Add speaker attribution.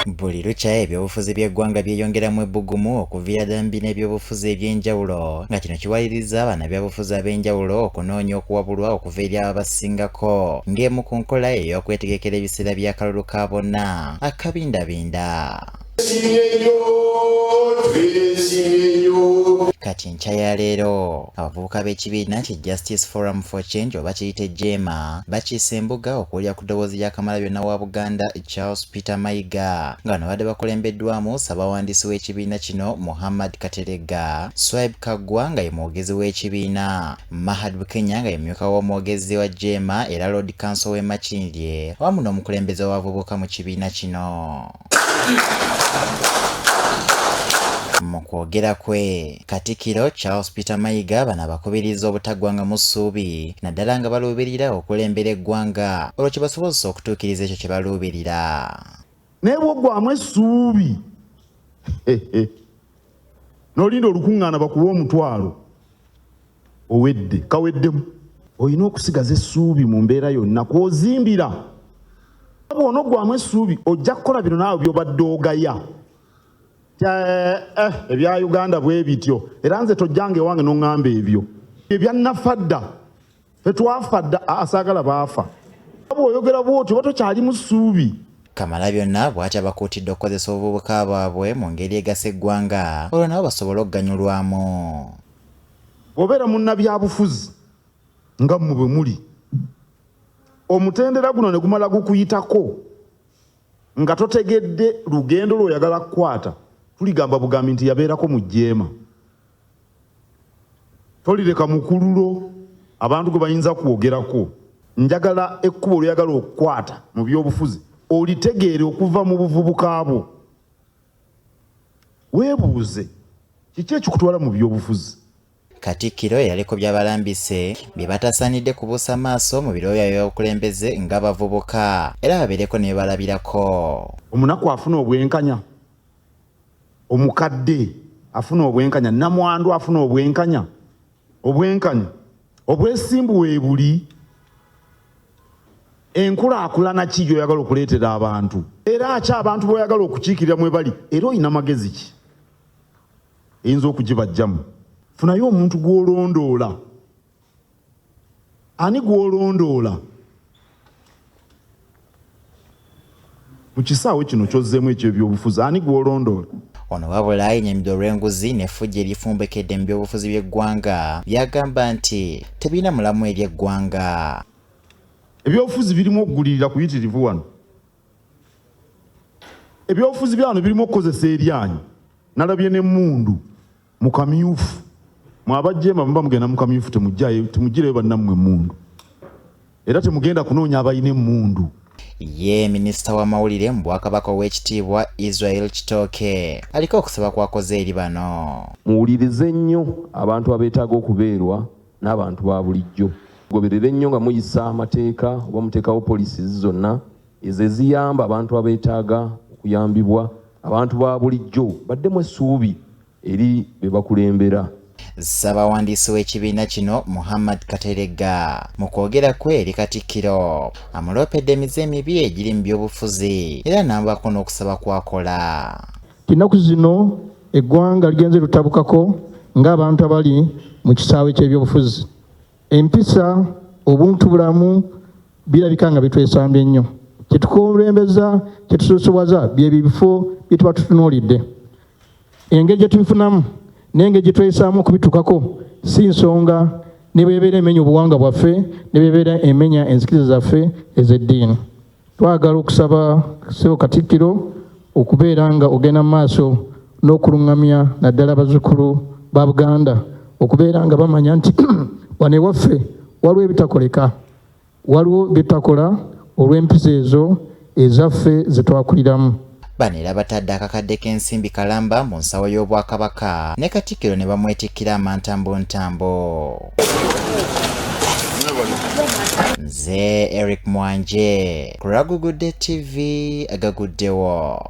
Speaker 1: Buli lukya ebyobufuzi by'eggwanga byeyongeramu ebbugumu okuviira ddala mu bina ebyobufuzi eby'enjawulo nga kino kiwaliriza bannabyabufuzi ab'enjawulo okunoonya okuwabulwa okuva eri ababasingako ng'emu ku nkola ey'okwetegekera ebiseera by'akalulu ka bonna akabindabinda. Kati nkya ya leero abavubuka b'ekibiina ki Justice Forum for Change oba kiyite JEMA bakiise embuga okuwulira ku ddoboozi lya Kamalabyonna wa Buganda Charles Peter Mayiga nga bano badde bakulembeddwamu ssaabawandiisi w'ekibiina kino Muhammad Kateregga, Swaib Kaggwa nga ye mwogezi w'ekibiina, Mahad Bukenya nga ye mumyuka w'omwogezi wa JEMA era Lord Council w'e Makindye awamu n'omukulembeze w'abavubuka mu kibiina kino. Mu kwogera kwe Katikkiro Charles Peter Mayiga bano abakubiriza obutaggwangamu ssuubi naddala nga baluubirira okulembera eggwanga olwo kye basobozesa okutuukiriza ekyo kye baluubirira.
Speaker 2: Naye bw'oggwamu essuubi n'olinda olukuŋŋaana bakuwa omutwalo owedde kaweddemu, olina okusigaza essuubi mu mbeera yonna kw'ozimbira. Bw'onoggwamu essuubi ojja kukola bino naawe by'obadde ogaya. Ebya Uganda bwe bityo era nze tojjange wange n'oŋŋamba ebyo ebyannafa dda tetwafa dda asaagala baafa. Bw'oyogera bw'otyo oba tokyali mu ssuubi.
Speaker 1: Kamalabyonna bw'atyo abakuutidde okukozesa obuvubuka bwabwe mu ngeri egasa eggwanga olwo nabo basobole okuganyulwamu.
Speaker 2: Bw'obeera munnabyabufuzi nga mmwe bwe muli, omutendera guno ne gumala gukuyitako nga totegedde lugendo lw'oyagala kukwata, tuligamba bugambi nti yabeerako mu JEMA. Tolireka mukululo abantu gwe bayinza kwogerako. Njagala ekkubo ly'oyagala okukwata mu by'obufuzi olitegeere okuva mu buvubuka bwo. Weebuuze kiki ekikutwala mu by'obufuzi.
Speaker 1: Katikkiro yaliko by'abalambise bye batasaanidde kubuusa maaso mu biro byabwe by'obukulembeze ng'abavubuka era babeereko ne balabirako.
Speaker 2: Omunaku afuna obwenkanya, omukadde afuna obwenkanya, nnamwandu afuna obwenkanya, obwesimbu weebuli. Enkulaakulana ki gy'oyagala okuleetera abantu era ki abantu b'oyagala okukiikirira mwe bali era oyina magezi ki eyinza okugibajjamu? Funayo omuntu gw'olondoola. Ani gw'olondoola? Mu kisaawe kino ky'ozzeemu eky'ebyobufuzi ani gw'olondoola?
Speaker 1: Ono wabula ennyamidde olw'enguzi n'effujjo erifumbekedde mu byobufuzi by'eggwanga byagamba nti tebirina mulamu eri eggwanga.
Speaker 2: Ebyobufuzi birimu okugulirira kuyitirivu wano. Ebyobufuzi byano birimu okukozesa eryanyi. Nalabye n'emmundu mu kamyufu. Mwaba JEMA mba mugenda mu kamyufu temugireyo bannammwe emmundu. Era temugenda kunoonya abalina emmundu.
Speaker 1: Ye minisita w'amawulire mu Bwakabaka ow'ekitiibwa Israel Kitooke aliko okusaba kwakoze eri bano.
Speaker 3: Muwulirize nnyo abantu abeetaaga okubeerwa n'abantu ba bulijjo. Goberere nnyo nga muyisa amateeka oba muteekawo poliisi zonna eziyamba abantu abeetaaga okuyambibwa, abantu ba bulijjo baddemu essuubi eri be bakulembera.
Speaker 1: Ssaabawandiisi w'ekibiina kino Muhammad Kateregga mu kwogera kwe eri Katikkiro amuloopedde emize emibi egiri mu by'obufuzi era n'amubako n'okusaba kwakola.
Speaker 4: Ennaku zino eggwanga ligenze lutabukako ng'abantu abali mu kisaawe ky'ebyobufuzi. Empisa, obuntu bulamu birabika nga bitwesambye nnyo. Kye tukulembeza, kye tusosowaza bye bifo bye tuba tutunuulidde. Engeri gye tubifunamu n'engeri gye twesaamu okubitukako si nsonga ne bwebeera emenya obuwangwa bwaffe ne bwebeera emenya enzikiriza zaffe ez'eddiini. Twagala okusaba Ssebo Katikkiro okubeera nga ogenda mu maaso n'okuluŋŋamya naddala abazzukulu ba Buganda okubeera nga bamanya nti wano ewaffe waliwo ebitakoleka, waliwo byetakola olw'empisa ezo ezaffe ze twakuliramu.
Speaker 1: Bano era batadde akakadde k'ensimbi kalamba mu nsawo y'Obwakabaka ne Katikkiro ne bamwetikkira amantambo. Nze Eric Mwanje ku Ragugudde TV agaguddewo.